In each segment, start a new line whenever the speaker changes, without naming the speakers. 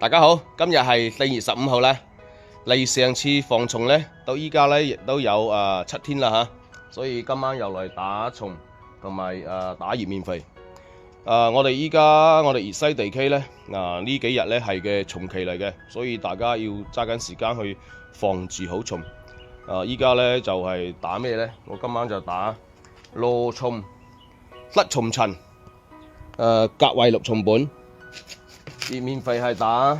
大家好，今日係4月15號啦。離上次防蟲咧，到依家咧亦都有7天啦吓，所以今晚又嚟打蟲同埋打葉面肥。我哋粵西地區咧呢幾日咧係嘅蟲期嚟嘅，所以大家要揸緊時間去防治好蟲。依家咧就係打咩咧？我今晚就打羅蟲、甩蟲塵、格維綠蟲本。葉面肥係打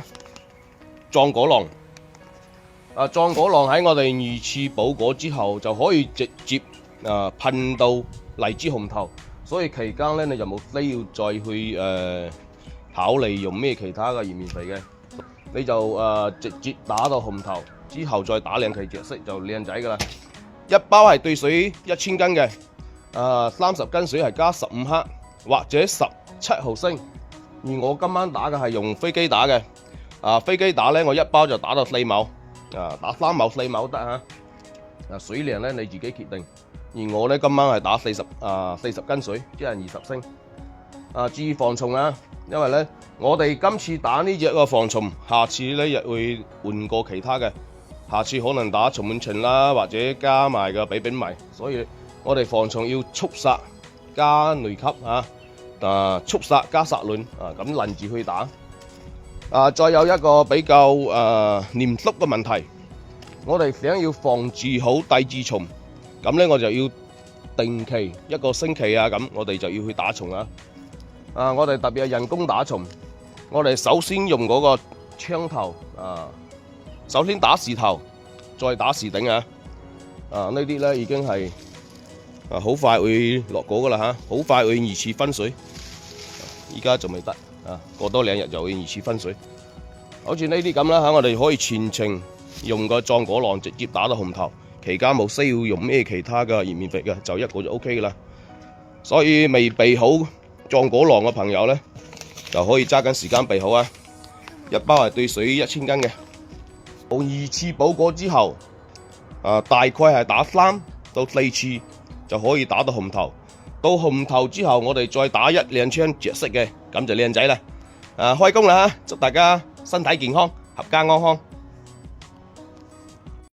壯果囊。壯果囊喺我哋2次補果之後就可以直接噴到荔枝紅頭，所以期間咧你就冇需要再去考慮用咩其他嘅葉面肥嘅，你就直接打到紅頭之後再打兩期着色就靚仔噶啦。一包係兌水1000斤嘅，30斤水係加15克或者17毫升。而我今晚打嘅係用飛機打嘅，飛機打咧我一包就打到4畝，打3畝4畝得嚇，水量咧你自己決定。而我咧今晚係打40斤水，即係20升。注意防蟲啊，因為咧我哋今次打呢隻個防蟲，下次咧亦會換過其他嘅，下次可能打蟲蟎蟲啦，或者加埋個比丙醚，所以我哋防蟲要速殺加雷級速殺加殺卵咁輪住去打。再有一個比較黏篤嘅問題，我哋想要防治好帝字蟲，咁咧我就要定期1個星期咁，我哋就要去打蟲我哋特別係人工打蟲，我哋首先用嗰個槍頭首先打士頭，再打士頂呢啲咧已經係好快會落果噶啦好快會2次分水。依家仲未得過多2日就會2次分水。好似呢啲咁啦我哋可以全程用個壯果囊直接打到紅頭，期間冇需要用咩其他嘅葉面肥嘅，就一個就 OK 噶啦。所以未備好壯果囊嘅朋友咧，就可以揸緊時間備好一包係兌水1000斤嘅。到2次補果之後，大概係打3到4次就可以打到紅頭。到紅頭之後，我哋再打1-2槍着色嘅，咁就靚仔啦。開工啦！祝大家身體健康，合家安康。